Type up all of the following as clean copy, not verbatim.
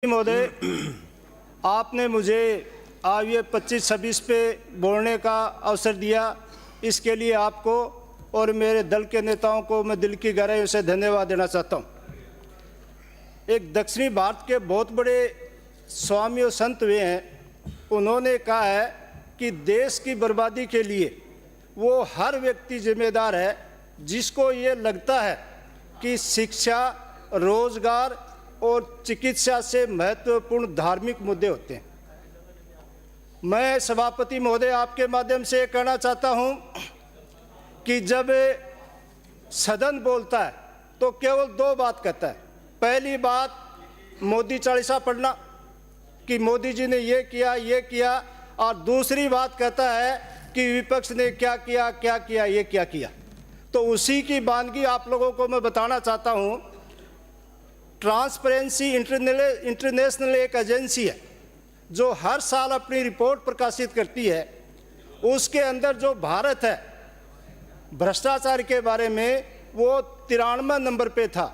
महोदय, आपने मुझे आज ये 25-26 पे बोलने का अवसर दिया, इसके लिए आपको और मेरे दल के नेताओं को मैं दिल की गहराइयों से धन्यवाद देना चाहता हूँ। एक दक्षिणी भारत के बहुत बड़े स्वामी और संत हुए हैं, उन्होंने कहा है कि देश की बर्बादी के लिए वो हर व्यक्ति जिम्मेदार है जिसको ये लगता है कि शिक्षा, रोजगार और चिकित्सा से महत्वपूर्ण धार्मिक मुद्दे होते हैं। मैं सभापति महोदय आपके माध्यम से कहना चाहता हूं कि जब सदन बोलता है तो केवल दो बात कहता है। पहली बात मोदी चालीसा पढ़ना कि मोदी जी ने ये किया, और दूसरी बात कहता है कि विपक्ष ने क्या किया, ये क्या किया। तो उसी की वानगी आप लोगों को मैं बताना चाहता हूं। ट्रांसपेरेंसी इंटरनेशनल एक एजेंसी है जो हर साल अपनी रिपोर्ट प्रकाशित करती है। उसके अंदर जो भारत है भ्रष्टाचार के बारे में वो 93 नंबर पे था,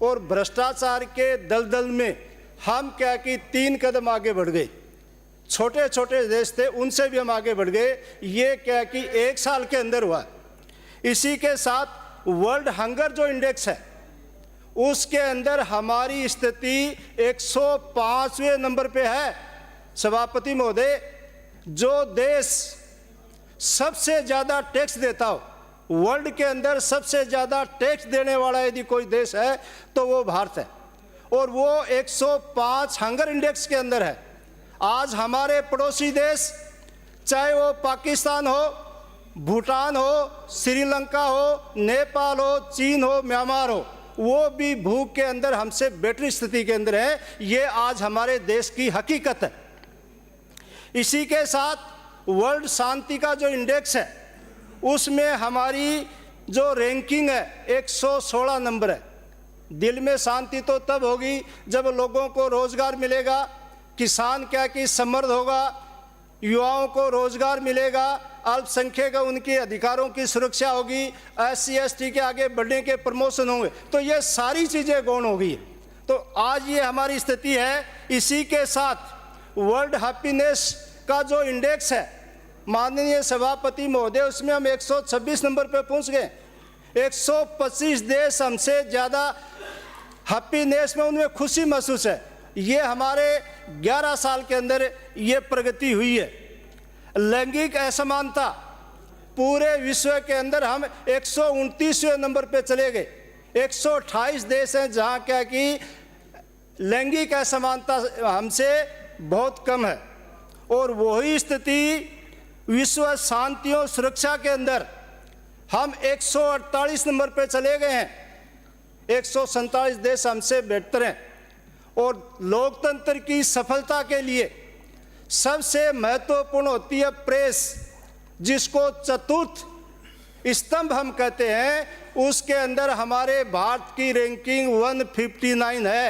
और भ्रष्टाचार के दलदल में हम क्या कि 3 कदम आगे बढ़ गए। छोटे छोटे देश थे उनसे भी हम आगे बढ़ गए। ये क्या कि 1 साल के अंदर हुआ। इसी के साथ वर्ल्ड हंगर जो इंडेक्स है उसके अंदर हमारी स्थिति 105वें नंबर पे है। सभापति महोदय, जो देश सबसे ज़्यादा टैक्स देता हो, वर्ल्ड के अंदर सबसे ज़्यादा टैक्स देने वाला यदि कोई देश है तो वो भारत है, और वो 105 हंगर इंडेक्स के अंदर है। आज हमारे पड़ोसी देश, चाहे वो पाकिस्तान हो, भूटान हो, श्रीलंका हो, नेपाल हो, चीन हो, म्यांमार हो, वो भी भूख के अंदर हमसे बेहतर स्थिति के अंदर है। ये आज हमारे देश की हकीकत है। इसी के साथ वर्ल्ड शांति का जो इंडेक्स है उसमें हमारी जो रैंकिंग है 116 नंबर है। दिल में शांति तो तब होगी जब लोगों को रोजगार मिलेगा, किसान क्या कि समृद्ध होगा, युवाओं को रोजगार मिलेगा, अल्पसंख्यक उनके अधिकारों की सुरक्षा होगी, SC/ST के आगे बढ़ने के प्रमोशन होंगे, तो ये सारी चीज़ें गौण होगी। तो आज ये हमारी स्थिति है। इसी के साथ वर्ल्ड हैप्पीनेस का जो इंडेक्स है माननीय सभापति महोदय, उसमें हम 126 नंबर पे पहुंच गए। 125 देश हमसे ज़्यादा हैप्पीनेस में, उनमें खुशी महसूस है। ये हमारे 11 साल के अंदर ये प्रगति हुई है। लैंगिक असमानता पूरे विश्व के अंदर हम 129वें नंबर पे चले गए। 128 देश हैं जहाँ क्या कि लैंगिक असमानता हमसे बहुत कम है, और वही स्थिति विश्व शांति और सुरक्षा के अंदर हम 148 नंबर पे चले गए हैं। 147 देश हमसे बेहतर हैं। और लोकतंत्र की सफलता के लिए सबसे महत्वपूर्ण होती है प्रेस, जिसको चतुर्थ स्तंभ हम कहते हैं। उसके अंदर हमारे भारत की रैंकिंग 159 है।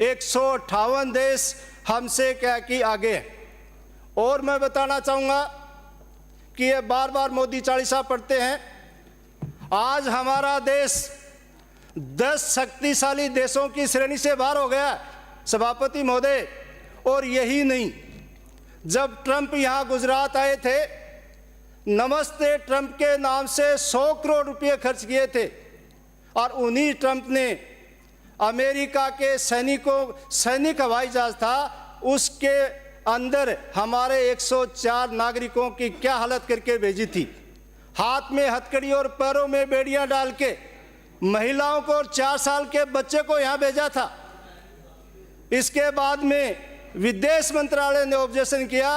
158 देश हमसे क्या कि आगे हैं। और मैं बताना चाहूँगा कि ये बार बार मोदी चालीसा पढ़ते हैं। आज हमारा देश 10 शक्तिशाली देशों की श्रेणी से बाहर हो गया सभापति महोदय। और यही नहीं, जब ट्रंप यहाँ गुजरात आए थे, नमस्ते ट्रंप के नाम से 100 करोड़ रुपए खर्च किए थे, और उन्हीं ट्रंप ने अमेरिका के सैनिक हवाई जहाज था, उसके अंदर हमारे 104 नागरिकों की क्या हालत करके भेजी थी। हाथ में हथकड़ी और पैरों में बेड़ियां डाल के महिलाओं को और 4 साल के बच्चे को यहाँ भेजा था। इसके बाद में विदेश मंत्रालय ने ऑब्जेक्शन किया।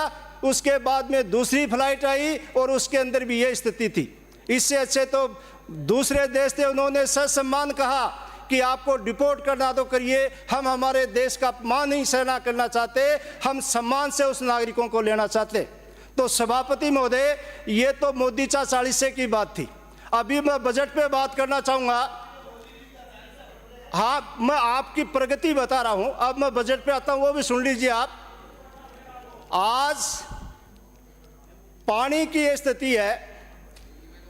उसके बाद में दूसरी फ्लाइट आई और उसके अंदर भी ये स्थिति थी। इससे अच्छे तो दूसरे देश थे, उन्होंने ससम्मान कहा कि आपको डिपोर्ट करना तो करिए, हम हमारे देश का अपमान नहीं सहना करना चाहते, हम सम्मान से उस नागरिकों को लेना चाहते। तो सभापति महोदय, ये तो मोदी चालीसे की बात थी। अभी मैं बजट पे बात करना चाहूँगा। हाँ, मैं आपकी प्रगति बता रहा हूँ। अब मैं बजट पे आता हूँ, वो भी सुन लीजिए आप। आज पानी की स्थिति है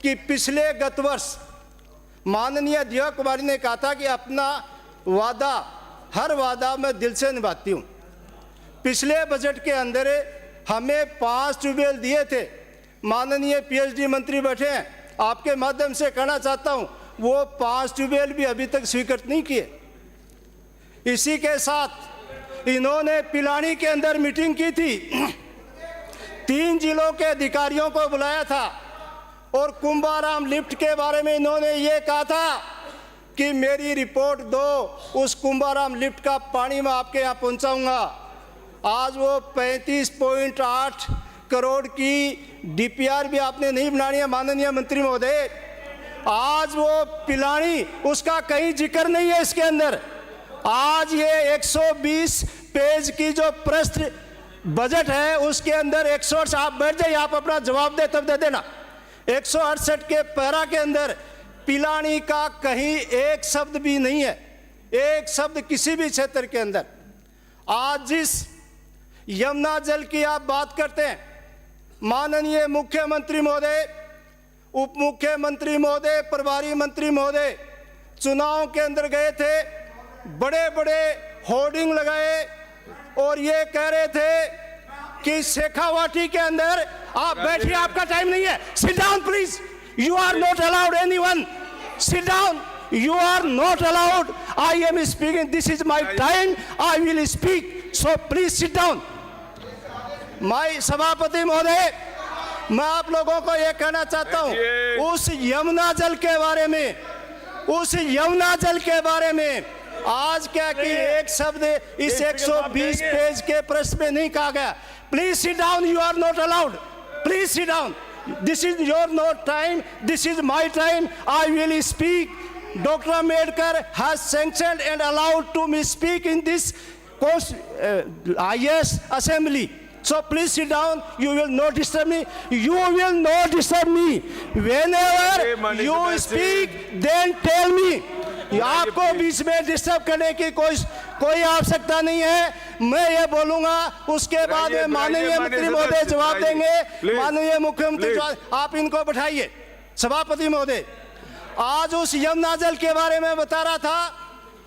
कि पिछले गत वर्ष माननीय दिव्या कुमारी ने कहा था कि अपना वादा हर वादा मैं दिल से निभाती हूँ। पिछले बजट के अंदर हमें 5 ट्यूबवेल दिए थे। माननीय पीएचडी मंत्री बैठे हैं, आपके माध्यम से कहना चाहता हूँ वो 5 ट्यूबवेल भी अभी तक स्वीकृत नहीं किए। इसी के साथ इन्होंने पिलानी के अंदर मीटिंग की थी, 3 जिलों के अधिकारियों को बुलाया था और कुंभाराम लिफ्ट के बारे में इन्होंने ये कहा था कि मेरी रिपोर्ट दो, उस कुंभाराम लिफ्ट का पानी मैं आपके यहाँ पहुँचाऊँगा। आज वो 35.8 करोड़ की डीपीआर भी आपने नहीं बनानी है माननीय मंत्री महोदय। आज वो पिलानी, उसका कहीं जिक्र नहीं है इसके अंदर। आज ये 120 पेज की जो प्रश्न बजट है उसके अंदर 168, आप बैठ जाइए, आप अपना जवाब दे तब दे देना। 168 के पैरा के अंदर पिलानी का कहीं एक शब्द भी नहीं है, एक शब्द किसी भी क्षेत्र के अंदर। आज जिस यमुना जल की आप बात करते हैं, माननीय मुख्यमंत्री महोदय, उप मुख्यमंत्री महोदय, प्रभारी मंत्री महोदय चुनाव के अंदर गए थे, बड़े बड़े होर्डिंग लगाए और ये कह रहे थे कि शेखावाटी के अंदर आप बैठिए, आपका टाइम नहीं है। Sit down please, you are not allowed anyone, sit down, you are not allowed. I am speaking, this is my time, I will speak, so please sit down. मैं सभापति महोदय, मैं आप लोगों को यह कहना चाहता हूं, उस यमुना जल के बारे में, उस यमुना जल के बारे में आज क्या कि एक शब्द इस 120 पेज के प्रश्न में नहीं कहा गया। Please sit down, you are not allowed, please sit down, this is your not time, this is my time, I will speak. Dr. Ambedkar has sanctioned and allowed to me speak in this IS assembly. So please sit down. You will not disturb me. You will not disturb me. Whenever you speak, then tell me. आपको बीच में disturb करने की कोई आवश्यकता नहीं है। मैं ये बोलूंगा, उसके बाद में माननीय मंत्री महोदय जवाब देंगे। माननीय मुख्यमंत्री, आप इनको बैठाइए। सभापति महोदय, आज उस यमुना जल के बारे में बता रहा था,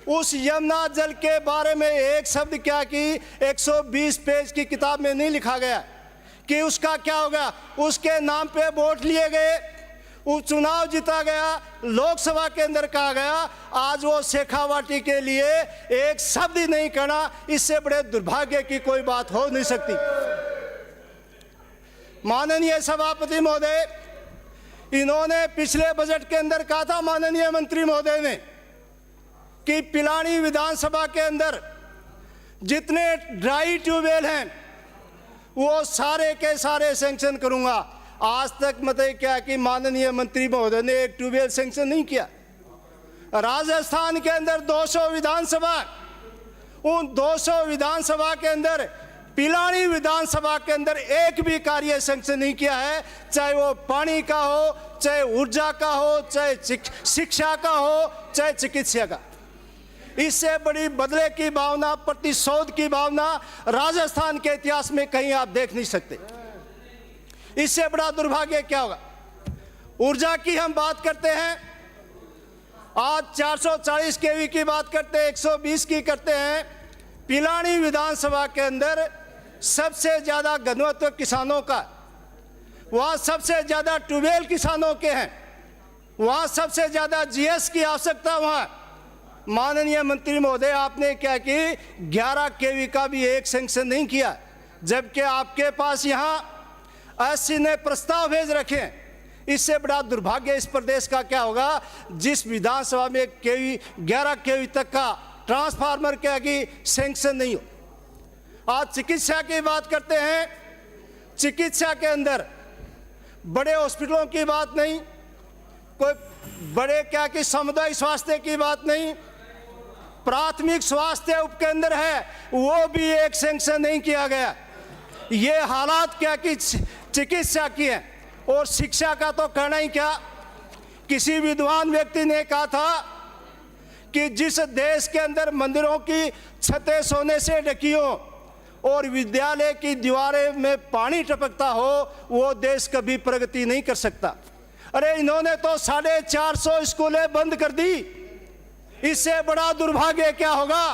उस यमुना जल के बारे में एक शब्द क्या कि 120 पेज की किताब में नहीं लिखा गया कि उसका क्या होगा। उसके नाम पे वोट लिए गए, वो चुनाव जीता गया, लोकसभा के अंदर कहा गया। आज वो शेखावाटी के लिए एक शब्द ही नहीं कहना, इससे बड़े दुर्भाग्य की कोई बात हो नहीं सकती। माननीय सभापति महोदय, इन्होंने पिछले बजट के अंदर कहा था माननीय मंत्री महोदय ने कि पिलानी विधानसभा के अंदर जितने ड्राई ट्यूबवेल हैं वो सारे के सारे सैंक्शन करूंगा। आज तक मतलब क्या कि माननीय मंत्री महोदय ने एक ट्यूबवेल सैंक्शन नहीं किया। राजस्थान के अंदर 200 विधानसभा, उन 200 विधानसभा के अंदर पिलानी विधानसभा के अंदर एक भी कार्य सैंक्शन नहीं किया है, चाहे वो पानी का हो, चाहे ऊर्जा का हो, चाहे शिक्षा का हो, चाहे चिकित्सा का। इससे बड़ी बदले की भावना, प्रतिशोध की भावना राजस्थान के इतिहास में कहीं आप देख नहीं सकते। इससे बड़ा दुर्भाग्य क्या होगा। ऊर्जा की हम बात करते हैं, आज 440 केवी की बात करते हैं, 120 की करते हैं। पिलानी विधानसभा के अंदर सबसे ज्यादा घनत्व किसानों का, वहां सबसे ज्यादा ट्यूबवेल किसानों के हैं, वहां सबसे ज्यादा जीएस की आवश्यकता वहां। माननीय मंत्री महोदय, आपने क्या कि 11 केवी का भी एक सैंक्शन नहीं किया, जबकि आपके पास यहां 80 ने प्रस्ताव भेज रखे हैं। इससे बड़ा दुर्भाग्य इस प्रदेश का क्या होगा जिस विधानसभा में 11 केवी तक का ट्रांसफार्मर क्या कि सैंक्शन नहीं हो। आज चिकित्सा की बात करते हैं, चिकित्सा के अंदर बड़े हॉस्पिटलों की बात नहीं, कोई बड़े क्या कि सामुदायिक स्वास्थ्य की बात नहीं, प्राथमिक स्वास्थ्य उपकेंद्र है वो भी एक सैंक्शन नहीं किया गया। ये हालात क्या कि चिकित्सा की है। और शिक्षा का तो कहना ही क्या, किसी विद्वान व्यक्ति ने कहा था कि जिस देश के अंदर मंदिरों की छतें सोने से ढकी हो और विद्यालय की दीवारें में पानी टपकता हो, वो देश कभी प्रगति नहीं कर सकता। अरे इन्होंने तो 450 स्कूलें बंद कर दी। इससे बड़ा दुर्भाग्य क्या होगा।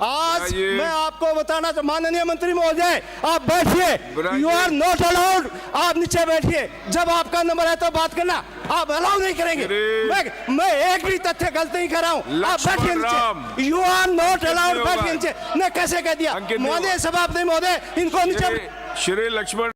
आज ये- मैं आपको बताना तो माननीय मंत्री महोदय, आप बैठिए, यू आर नॉट अलाउड, आप नीचे बैठिए, जब आपका नंबर है तो बात करना, आप अलाउ नहीं करेंगे। मैं एक भी तथ्य गलत नहीं कर रहा हूं, आप बैठिए नीचे, यू आर नॉट अलाउड, बैठिए नीचे। ने कैसे कह दिया अंकित महोदय, सभापति महोदय, इनको नीचे। श्री लक्ष्मण